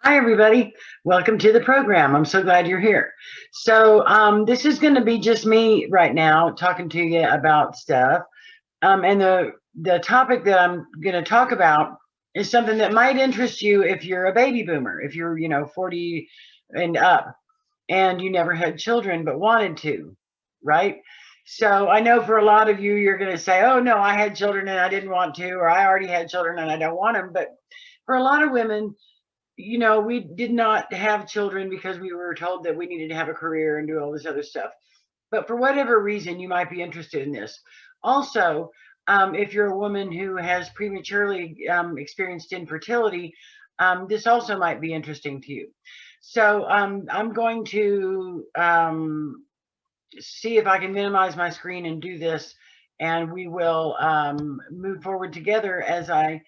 Hi, everybody. Welcome to the program. I'm so glad you're here. This is going to be just me right now talking to you about stuff. And the topic that I'm going to talk about is something that might interest you if you're a baby boomer, if you're 40 and up, and you never had children but wanted to, right? So I know for a lot of you, you're going to say, "Oh no, I had children and I didn't want to," or "I already had children and I don't want them." But for a lot of women, we did not have children because we were told that we needed to have a career and do all this other stuff. But for whatever reason, you might be interested in this. Also, if you're a woman who has prematurely experienced infertility, this also might be interesting to you. So I'm going to see if I can minimize my screen and do this, and we will move forward together as I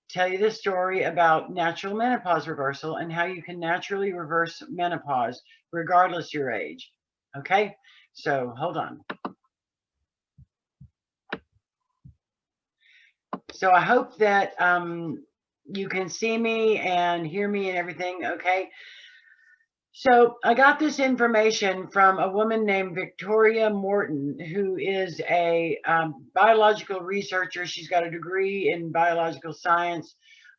tell you this story about natural menopause reversal and how you can naturally reverse menopause regardless your age. Okay, so hold on. So I hope that you can see me and hear me and everything. Okay. So I got this information from a woman named Victoria Morton, who is a biological researcher. She's got a degree in biological science.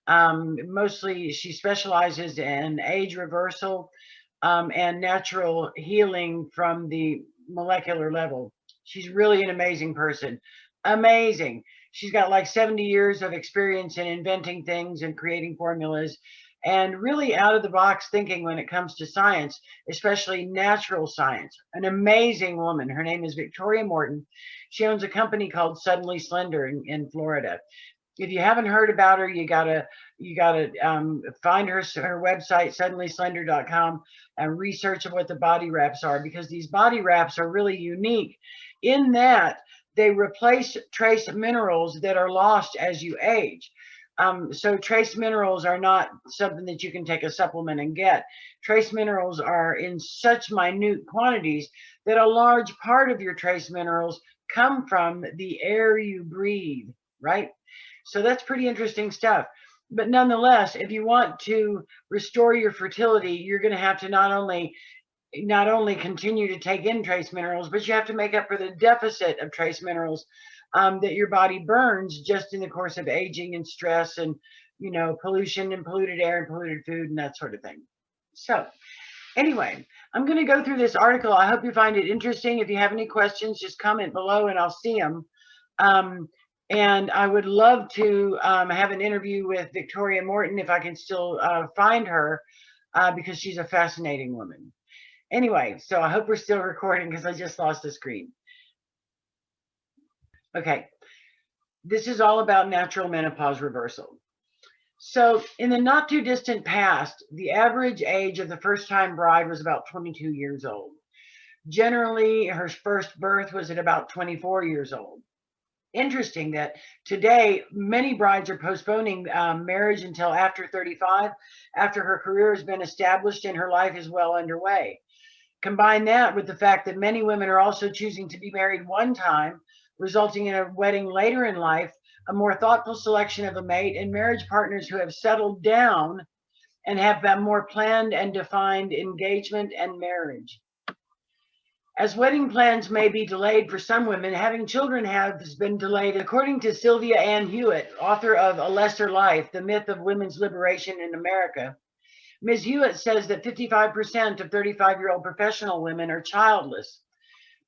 Mostly, she specializes in age reversal and natural healing from the molecular level. She's really an amazing person. Amazing. She's got like 70 years of experience in inventing things and creating formulas and really out of the box thinking when it comes to science, especially natural science. An amazing woman. Her name is Victoria Morton. She owns a company called Suddenly Slender in Florida. If you haven't heard about her, you gotta find her website, suddenlyslender.com, and research of what the body wraps are, because these body wraps are really unique in that they replace trace minerals that are lost as you age. So trace minerals are not something that you can take a supplement and get. Trace minerals are in such minute quantities that a large part of your trace minerals come from the air you breathe, right? So that's pretty interesting stuff. But nonetheless, if you want to restore your fertility, you're going to have to not only continue to take in trace minerals, but you have to make up for the deficit of trace minerals that your body burns just in the course of aging and stress and pollution and polluted air and polluted food and that sort of thing. So anyway, I'm going to go through this article. I hope you find it interesting. If you have any questions, just comment below and I'll see them. And I would love to have an interview with Victoria Morton if I can still find her, because she's a fascinating woman. Anyway, so I hope we're still recording because I just lost the screen. Okay, this is all about natural menopause reversal. So in the not too distant past, the average age of the first time bride was about 22 years old. Generally, her first birth was at about 24 years old. Interesting that today many brides are postponing marriage until after 35, after her career has been established and her life is well underway. Combine that with the fact that many women are also choosing to be married one time, resulting in a wedding later in life, a more thoughtful selection of a mate, and marriage partners who have settled down and have a more planned and defined engagement and marriage. As wedding plans may be delayed for some women, having children has been delayed. According to Sylvia Ann Hewitt, author of A Lesser Life, The Myth of Women's Liberation in America, Ms. Hewitt says that 55% of 35-year-old professional women are childless.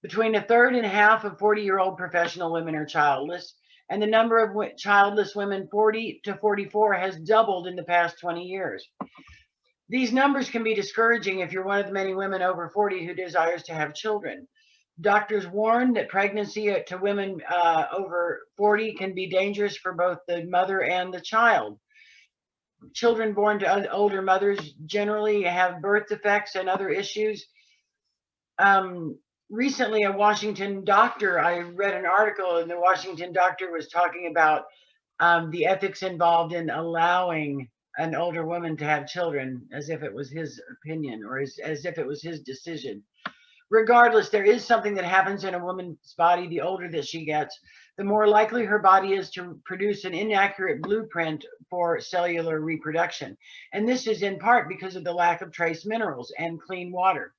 Between a third and half of 40-year-old professional women are childless, and the number of childless women 40 to 44 has doubled in the past 20 years. These numbers can be discouraging if you're one of the many women over 40 who desires to have children. Doctors warn that pregnancy to women over 40 can be dangerous for both the mother and the child. Children born to older mothers generally have birth defects and other issues. Recently, a Washington doctor, I read an article, and the Washington doctor was talking about the ethics involved in allowing an older woman to have children, as if it was his opinion or as if it was his decision. Regardless, there is something that happens in a woman's body the older that she gets, the more likely her body is to produce an inaccurate blueprint for cellular reproduction. And this is in part because of the lack of trace minerals and clean water.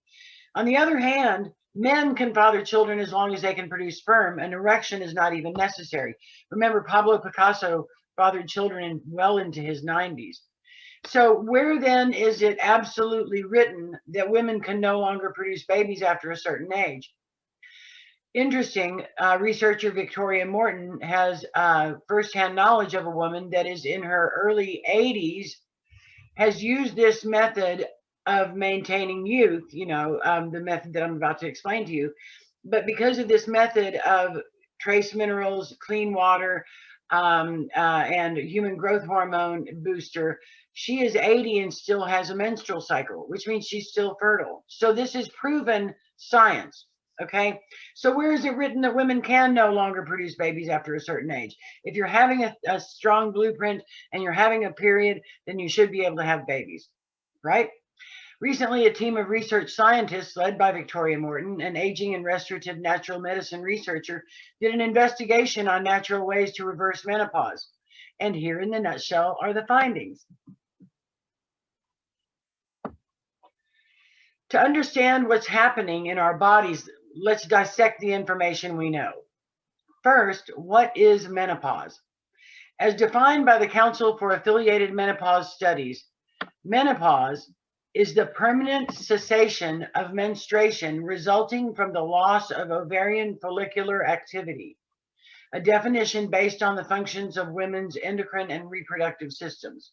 On the other hand, men can father children as long as they can produce sperm. An erection is not even necessary. Remember, Pablo Picasso fathered children well into his 90s. So where then is it absolutely written that women can no longer produce babies after a certain age? Interesting, researcher Victoria Morton has firsthand knowledge of a woman that is in her early 80s, has used this method of maintaining youth, the method that I'm about to explain to you. But because of this method of trace minerals, clean water, and human growth hormone booster, she is 80 and still has a menstrual cycle, which means she's still fertile. So this is proven science. Okay, so where is it written that women can no longer produce babies after a certain age? If you're having a strong blueprint and you're having a period, then you should be able to have babies, right? Recently, a team of research scientists led by Victoria Morton, an aging and restorative natural medicine researcher, did an investigation on natural ways to reverse menopause. And here in the nutshell are the findings. To understand what's happening in our bodies, let's dissect the information we know. First, what is menopause? As defined by the Council for Affiliated Menopause Studies, menopause is the permanent cessation of menstruation resulting from the loss of ovarian follicular activity, a definition based on the functions of women's endocrine and reproductive systems.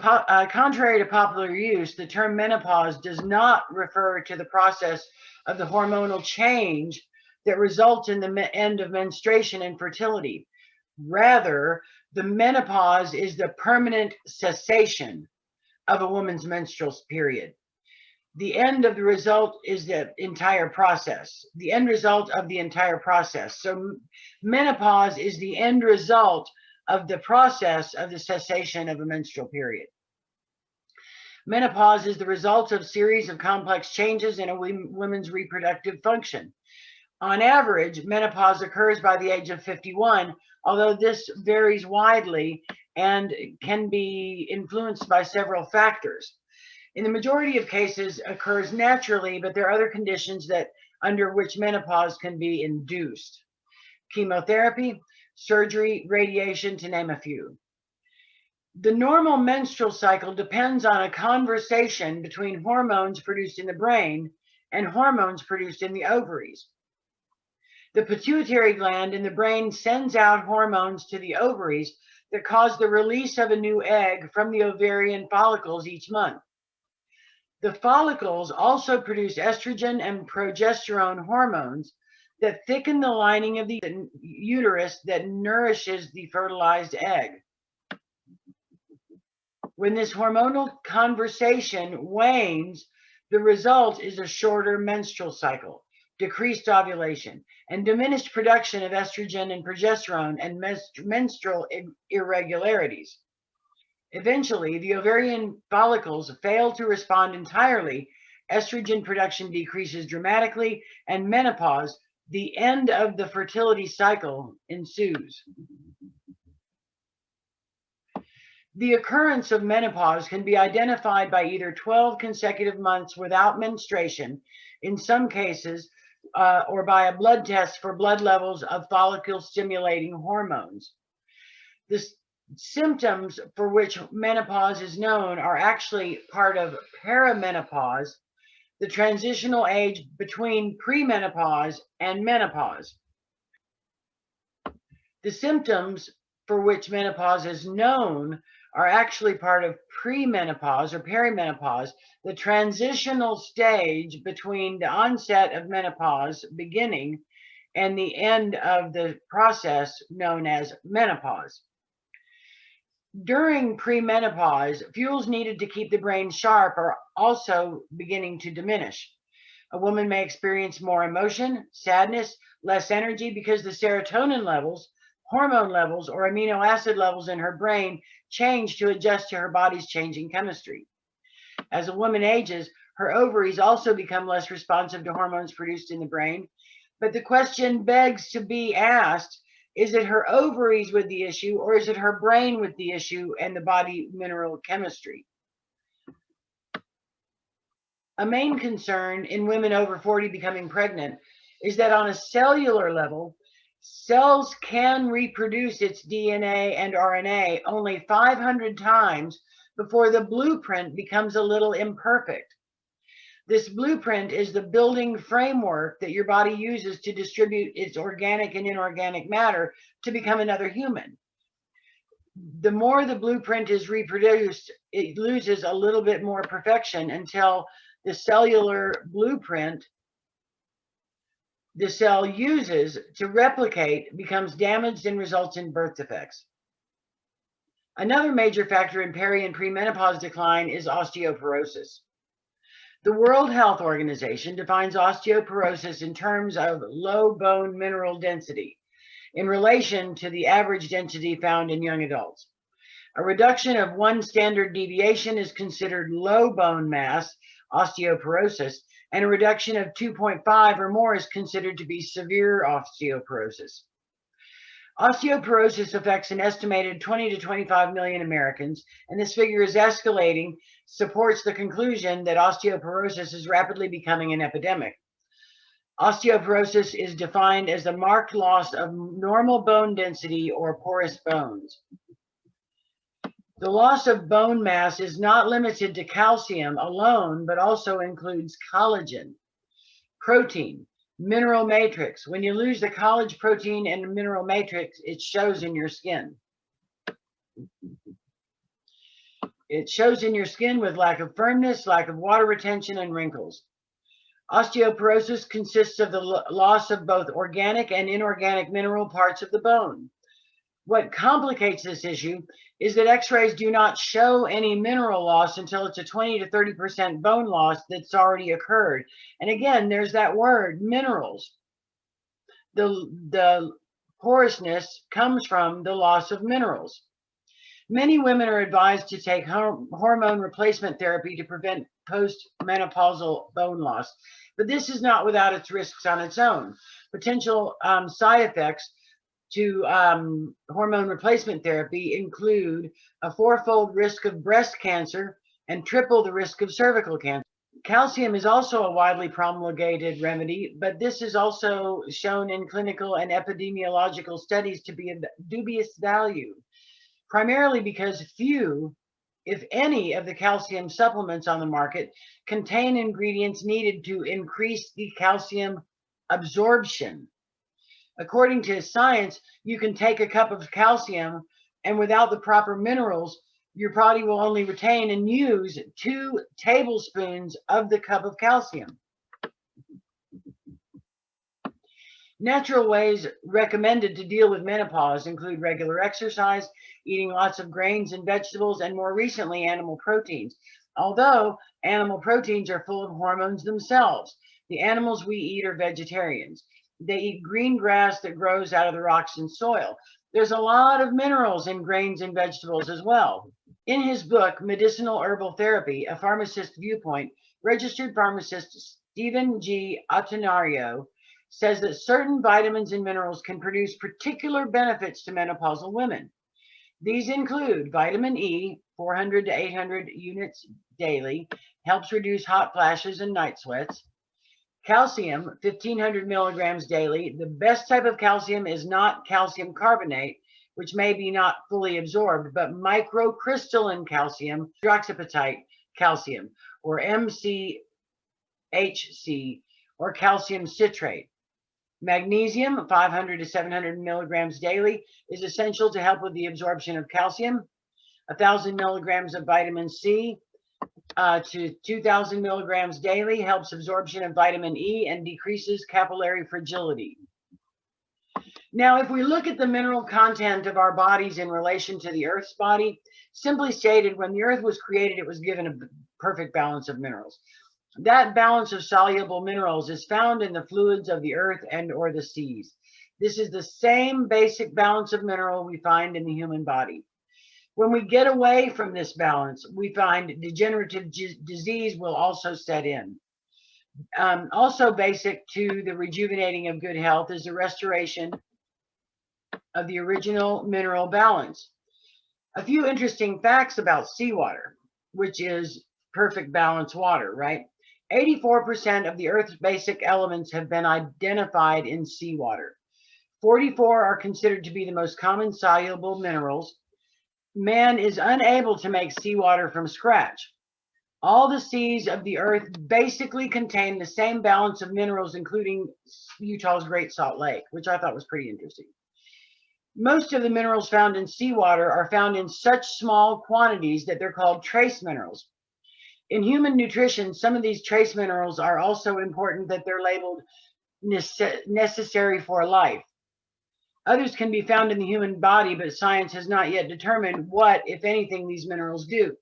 Contrary to popular use, the term menopause does not refer to the process of the hormonal change that results in the end of menstruation and fertility. Rather, the menopause is the permanent cessation of a woman's menstrual period. The end of the result is the entire process, the end result of the entire process. So menopause is the end result of the process of the cessation of a menstrual period. Menopause is the result of a series of complex changes in a woman's reproductive function. On average, menopause occurs by the age of 51, although this varies widely and can be influenced by several factors. In the majority of cases, occurs naturally, but there are other conditions that under which menopause can be induced. Chemotherapy, surgery, radiation, to name a few. The normal menstrual cycle depends on a conversation between hormones produced in the brain and hormones produced in the ovaries. The pituitary gland in the brain sends out hormones to the ovaries that cause the release of a new egg from the ovarian follicles each month. The follicles also produce estrogen and progesterone hormones that thicken the lining of the uterus that nourishes the fertilized egg. When this hormonal conversation wanes, the result is a shorter menstrual cycle, decreased ovulation, and diminished production of estrogen and progesterone and menstrual irregularities. Eventually, the ovarian follicles fail to respond entirely, estrogen production decreases dramatically, and menopause, the end of the fertility cycle, ensues. The occurrence of menopause can be identified by either 12 consecutive months without menstruation, in some cases, or by a blood test for blood levels of follicle-stimulating hormones. The symptoms for which menopause is known are actually part of perimenopause, the transitional age between premenopause and menopause. The symptoms for which menopause is known are actually part of premenopause or perimenopause, the transitional stage between the onset of menopause beginning and the end of the process known as menopause. During premenopause, fuels needed to keep the brain sharp are also beginning to diminish. A woman may experience more emotion, sadness, less energy because the serotonin levels, hormone levels, or amino acid levels in her brain change to adjust to her body's changing chemistry. As a woman ages, Her ovaries also become less responsive to hormones produced in the brain. But the question begs to be asked, is it her ovaries with the issue, or is it her brain with the issue and the body mineral chemistry? A main concern in women over 40 becoming pregnant is that on a cellular level, cells can reproduce its DNA and RNA only 500 times before the blueprint becomes a little imperfect. This blueprint is the building framework that your body uses to distribute its organic and inorganic matter to become another human. The more the blueprint is reproduced, it loses a little bit more perfection until the cellular blueprint the cell uses to replicate becomes damaged and results in birth defects. Another major factor in peri and premenopause decline is osteoporosis. The World Health Organization defines osteoporosis in terms of low bone mineral density in relation to the average density found in young adults. A reduction of 1 standard deviation is considered low bone mass osteoporosis, and a reduction of 2.5 or more is considered to be severe osteoporosis. Osteoporosis affects an estimated 20 to 25 million Americans, and this figure is escalating, supports the conclusion that osteoporosis is rapidly becoming an epidemic. Osteoporosis is defined as the marked loss of normal bone density or porous bones. The loss of bone mass is not limited to calcium alone, but also includes collagen, protein, mineral matrix. When you lose the collagen, protein, and mineral matrix, it shows in your skin. It shows in your skin with lack of firmness, lack of water retention, and wrinkles. Osteoporosis consists of the loss of both organic and inorganic mineral parts of the bone. What complicates this issue is that x-rays do not show any mineral loss until it's a 20 to 30% bone loss that's already occurred. And again, there's that word, minerals. The porousness comes from the loss of minerals. Many women are advised to take hormone replacement therapy to prevent postmenopausal bone loss, but this is not without its risks on its own. Potential side effects to hormone replacement therapy include a 4-fold risk of breast cancer and triple the risk of cervical cancer. Calcium is also a widely promulgated remedy, but this is also shown in clinical and epidemiological studies to be of dubious value, primarily because few, if any, of the calcium supplements on the market contain ingredients needed to increase the calcium absorption. According to science, you can take a cup of calcium, and without the proper minerals, your body will only retain and use 2 tablespoons of the cup of calcium. Natural ways recommended to deal with menopause include regular exercise, eating lots of grains and vegetables, and more recently, animal proteins. Although animal proteins are full of hormones themselves, the animals we eat are vegetarians. They eat green grass that grows out of the rocks and soil. There's a lot of minerals in grains and vegetables as well. In his book, Medicinal Herbal Therapy, A Pharmacist Viewpoint, registered pharmacist Stephen G. Atenario says that certain vitamins and minerals can produce particular benefits to menopausal women. These include vitamin E, 400 to 800 units daily, helps reduce hot flashes and night sweats. Calcium, 1,500 milligrams daily. The best type of calcium is not calcium carbonate, which may be not fully absorbed, but microcrystalline calcium, hydroxyapatite calcium, or MCHC, or calcium citrate. Magnesium, 500 to 700 milligrams daily, is essential to help with the absorption of calcium. 1,000 milligrams of vitamin C to 2,000 milligrams daily helps absorption of vitamin E and decreases capillary fragility. Now, if we look at the mineral content of our bodies in relation to the Earth's body, simply stated, when the Earth was created, it was given a perfect balance of minerals. That balance of soluble minerals is found in the fluids of the earth and or the seas. This is the same basic balance of mineral we find in the human body. When we get away from this balance, we find degenerative disease will also set in. Also basic to the rejuvenating of good health is the restoration of the original mineral balance. A few interesting facts about seawater, which is perfect balanced water, right? 84% of the Earth's basic elements have been identified in seawater. 44 are considered to be the most common soluble minerals. Man is unable to make seawater from scratch. All the seas of the Earth basically contain the same balance of minerals, including Utah's Great Salt Lake, which I thought was pretty interesting. Most of the minerals found in seawater are found in such small quantities that they're called trace minerals. In human nutrition, some of these trace minerals are also important that they're labeled necessary for life. Others can be found in the human body, but science has not yet determined what, if anything, these minerals do.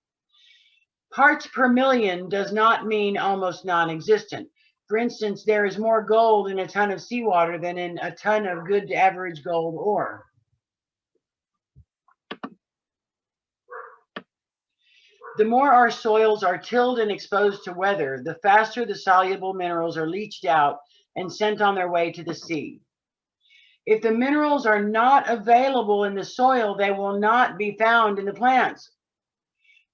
Parts per million does not mean almost non-existent. For instance, there is more gold in a ton of seawater than in a ton of good to average gold ore. The more our soils are tilled and exposed to weather, the faster the soluble minerals are leached out and sent on their way to the sea. If the minerals are not available in the soil, they will not be found in the plants.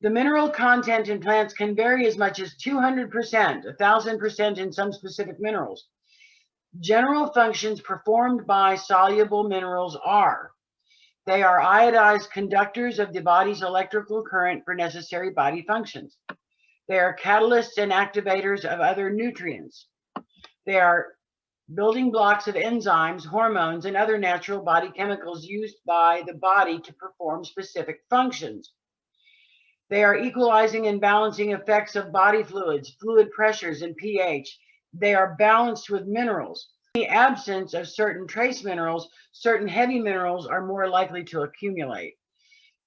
The mineral content in plants can vary as much as 200%, 1,000% in some specific minerals. General functions performed by soluble minerals are: they are iodized conductors of the body's electrical current for necessary body functions. They are catalysts and activators of other nutrients. They are building blocks of enzymes, hormones, and other natural body chemicals used by the body to perform specific functions. They are equalizing and balancing effects of body fluids, fluid pressures, and pH. They are balanced with minerals. In the absence of certain trace minerals, certain heavy minerals are more likely to accumulate.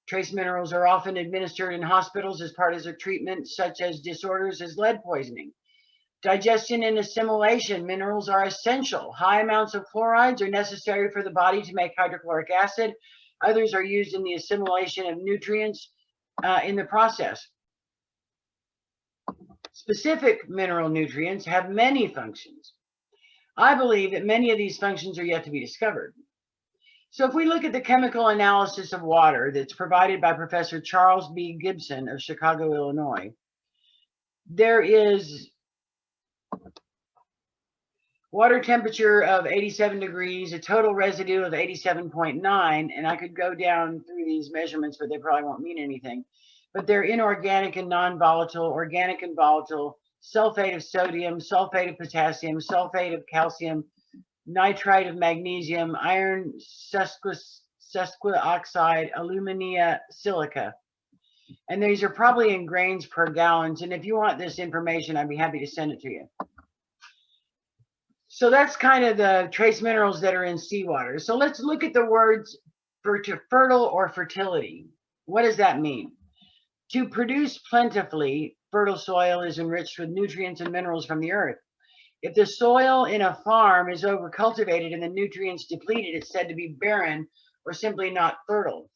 Trace minerals are often administered in hospitals as part of a treatment, such as disorders as lead poisoning. Digestion and assimilation, minerals are essential. High amounts of chlorides are necessary for the body to make hydrochloric acid. Others are used in the assimilation of nutrients in the process. Specific mineral nutrients have many functions. I believe that many of these functions are yet to be discovered. So if we look at the chemical analysis of water that's provided by Professor Charles B. Gibson of Chicago, Illinois, there is water temperature of 87 degrees, a total residue of 87.9, and I could go down through these measurements, but they probably won't mean anything. But they're inorganic and non-volatile, organic and volatile, sulfate of sodium, sulfate of potassium, sulfate of calcium, nitrite of magnesium, iron sesquioxide, alumina, silica. And these are probably in grains per gallons. And if you want this information, I'd be happy to send it to you. So that's kind of the trace minerals that are in seawater. So let's look at the words fertile or fertility. What does that mean? To produce plentifully, fertile soil is enriched with nutrients and minerals from the earth. If the soil in a farm is overcultivated and the nutrients depleted, it's said to be barren or simply not fertile.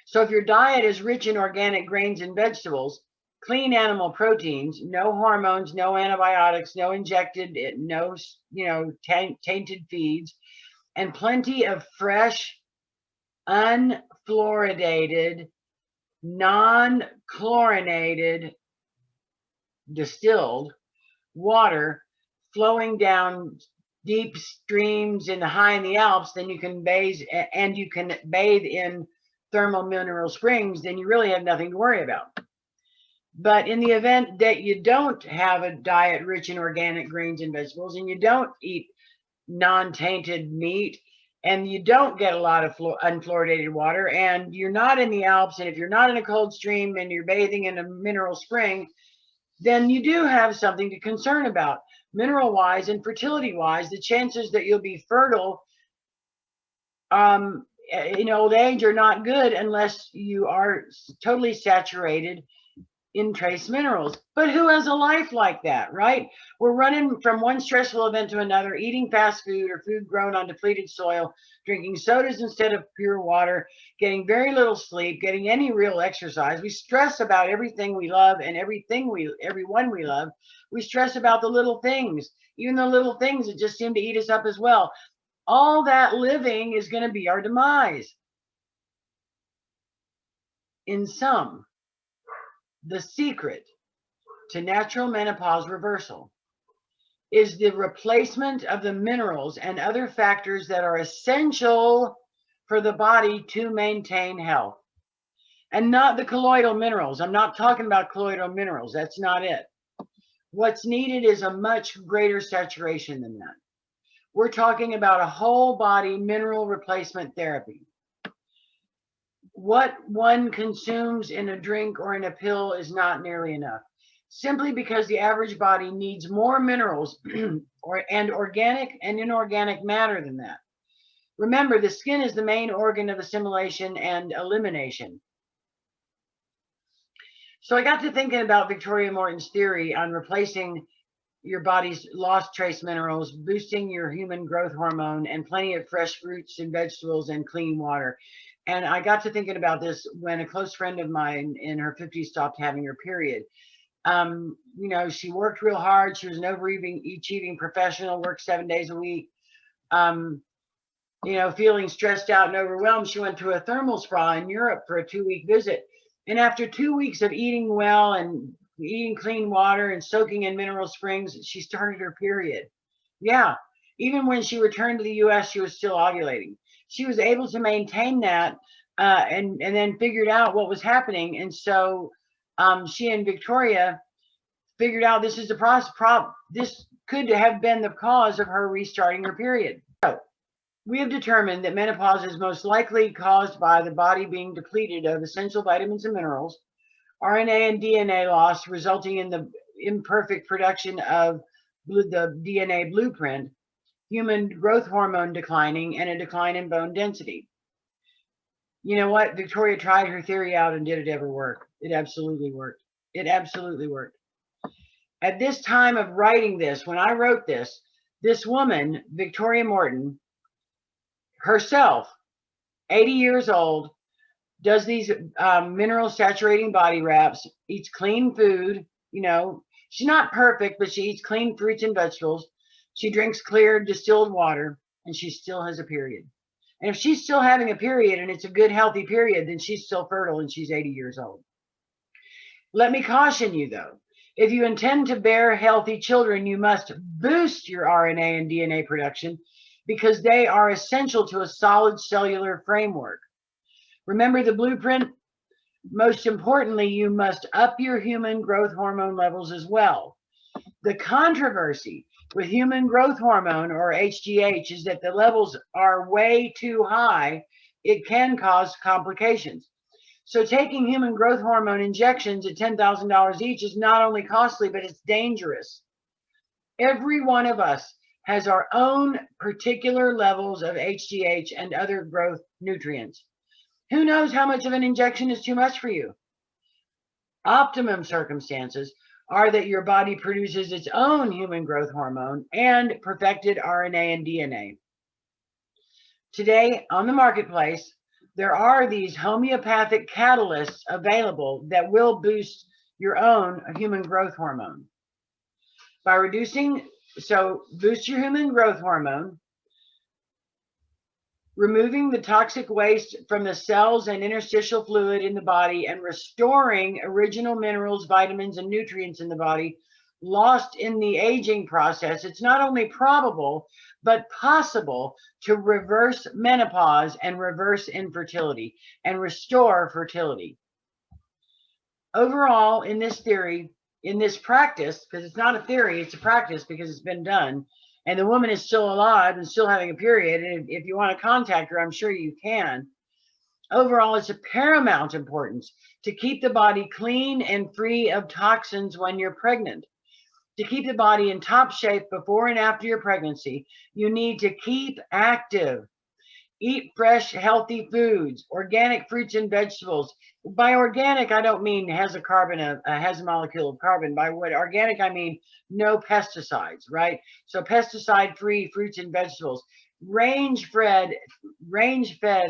So if your diet is rich in organic grains and vegetables, clean animal proteins, no hormones, no antibiotics, no injected, no tainted feeds, and plenty of fresh, unfluoridated, non-chlorinated, distilled water flowing down deep streams in the high in the Alps, then you can bathe in thermal mineral springs, then you really have nothing to worry about. But in the event that you don't have a diet rich in organic grains and vegetables, and you don't eat non-tainted meat, and you don't get a lot of unfluoridated water, and you're not in the Alps, and if you're not in a cold stream and you're bathing in a mineral spring, then you do have something to concern about. Mineral-wise and fertility-wise, the chances that you'll be fertile in old age are not good unless you are totally saturated in trace minerals. But who has a life like that, right? We're running from one stressful event to another, eating fast food or food grown on depleted soil, drinking sodas instead of pure water, getting very little sleep, getting any real exercise. We stress about everything we love and everyone we love. We stress about the little things, even the little things that just seem to eat us up as well. All that living is going to be our demise. In sum, the secret to natural menopause reversal is the replacement of the minerals and other factors that are essential for the body to maintain health. And not the colloidal minerals. I'm not talking about colloidal minerals. That's not it. What's needed is a much greater saturation than that. We're talking about a whole body mineral replacement therapy. What one consumes in a drink or in a pill is not nearly enough, simply because the average body needs more minerals and organic and inorganic matter than that. Remember, the skin is the main organ of assimilation and elimination. So I got to thinking about Victoria Morton's theory on replacing your body's lost trace minerals, boosting your human growth hormone, and plenty of fresh fruits and vegetables and clean water. And I got to thinking about this when a close friend of mine in her 50s stopped having her period. She worked real hard. She was an overachieving professional, worked 7 days a week. Feeling stressed out and overwhelmed, she went to a thermal spa in Europe for a 2-week visit. And after 2 weeks of eating well and eating clean water and soaking in mineral springs, she started her period. Yeah, even when she returned to the US, she was still ovulating. She was able to maintain that and then figured out what was happening. And so she and Victoria figured out this is the process. This could have been the cause of her restarting her period. So we have determined that menopause is most likely caused by the body being depleted of essential vitamins and minerals, RNA and DNA loss resulting in the imperfect production of the DNA blueprint, human growth hormone declining, and a decline in bone density. You know what? Victoria tried her theory out, and did it ever work? It absolutely worked. It absolutely worked. At this time of writing this, when I wrote this, this woman, Victoria Morton, herself, 80 years old, does these mineral saturating body wraps, eats clean food. She's not perfect, but she eats clean fruits and vegetables. She drinks clear distilled water, and she still has a period. And if she's still having a period and it's a good, healthy period, then she's still fertile and she's 80 years old. Let me caution you, though. If you intend to bear healthy children, you must boost your RNA and DNA production because they are essential to a solid cellular framework. Remember the blueprint? Most importantly, you must up your human growth hormone levels as well. The controversy with human growth hormone, or HGH, is that the levels are way too high. It can cause complications. So taking human growth hormone injections at $10,000 each is not only costly, but it's dangerous. Every one of us has our own particular levels of HGH and other growth nutrients. Who knows how much of an injection is too much for you? Optimum circumstances are that your body produces its own human growth hormone and perfected RNA and DNA. Today on the marketplace, there are these homeopathic catalysts available that will boost your own human growth hormone. Boost your human growth hormone, removing the toxic waste from the cells and interstitial fluid in the body, and restoring original minerals, vitamins, and nutrients in the body lost in the aging process. It's not only probable, but possible to reverse menopause and reverse infertility and restore fertility. Overall, in this theory, in this practice, because it's not a theory, it's a practice because it's been done, and the woman is still alive and still having a period, and if you want to contact her, I'm sure you can. Overall, it's of paramount importance to keep the body clean and free of toxins when you're pregnant. To keep the body in top shape before and after your pregnancy, you need to keep active. Eat fresh, healthy foods, organic fruits and vegetables. By organic, I don't mean has a molecule of carbon. By what organic, I mean no pesticides, right? So pesticide-free fruits and vegetables, range-fed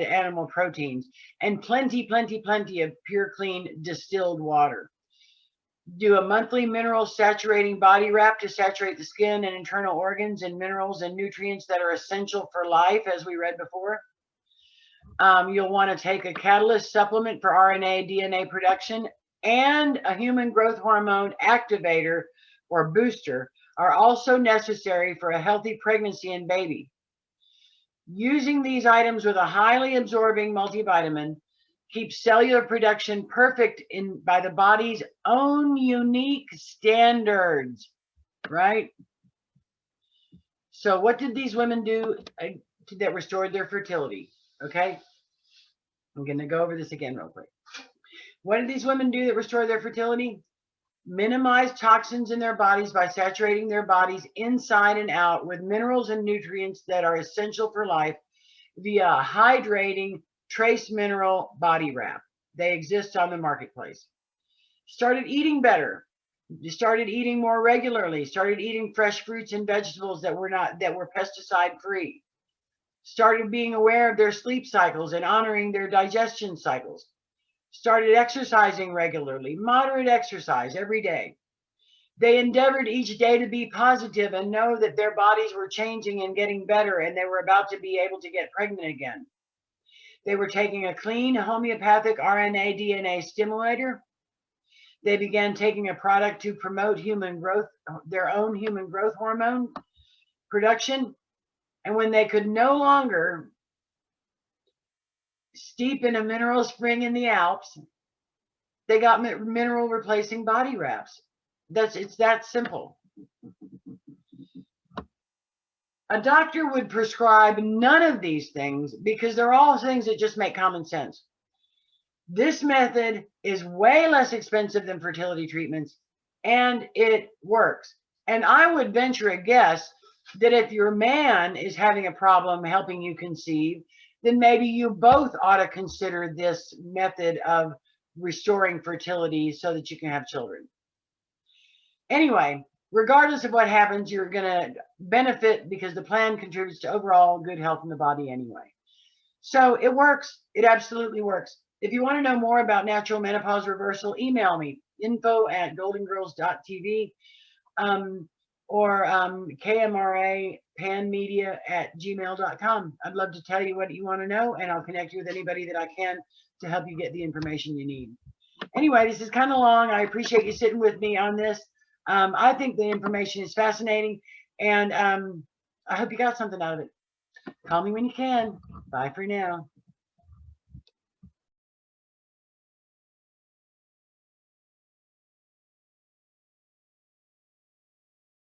animal proteins, and plenty of pure, clean, distilled water. Do a monthly mineral saturating body wrap to saturate the skin and internal organs in minerals and nutrients that are essential for life, as we read before. You'll want to take a catalyst supplement for RNA, DNA production, and a human growth hormone activator or booster are also necessary for a healthy pregnancy and baby. Using these items with a highly absorbing multivitamin keeps cellular production perfect by the body's own unique standards, right? So what did these women do that restored their fertility? Okay, I'm going to go over this again real quick. What did these women do that restored their fertility? Minimize toxins in their bodies by saturating their bodies inside and out with minerals and nutrients that are essential for life via hydrating trace mineral body wrap. They exist on the marketplace. Started eating better. Started eating more regularly. Started eating fresh fruits and vegetables that were pesticide free. Started being aware of their sleep cycles and honoring their digestion cycles. Started exercising regularly, moderate exercise every day. They endeavored each day to be positive and know that their bodies were changing and getting better, and they were about to be able to get pregnant again. They were taking a clean homeopathic RNA DNA stimulator. They began taking a product to promote their own human growth hormone production. And when they could no longer steep in a mineral spring in the Alps, they got mineral replacing body wraps. It's that simple. A doctor would prescribe none of these things because they're all things that just make common sense. This method is way less expensive than fertility treatments, and it works. And I would venture a guess that if your man is having a problem helping you conceive, then maybe you both ought to consider this method of restoring fertility so that you can have children. Anyway, regardless of what happens, you're going to benefit because the plan contributes to overall good health in the body anyway. So it works. It absolutely works. If you want to know more about natural menopause reversal, email me, info@goldengirls.tv or kmrapanmedia@gmail.com. I'd love to tell you what you want to know, and I'll connect you with anybody that I can to help you get the information you need. Anyway, this is kind of long. I appreciate you sitting with me on this. I think the information is fascinating, and I hope you got something out of it. Call me when you can. Bye for now.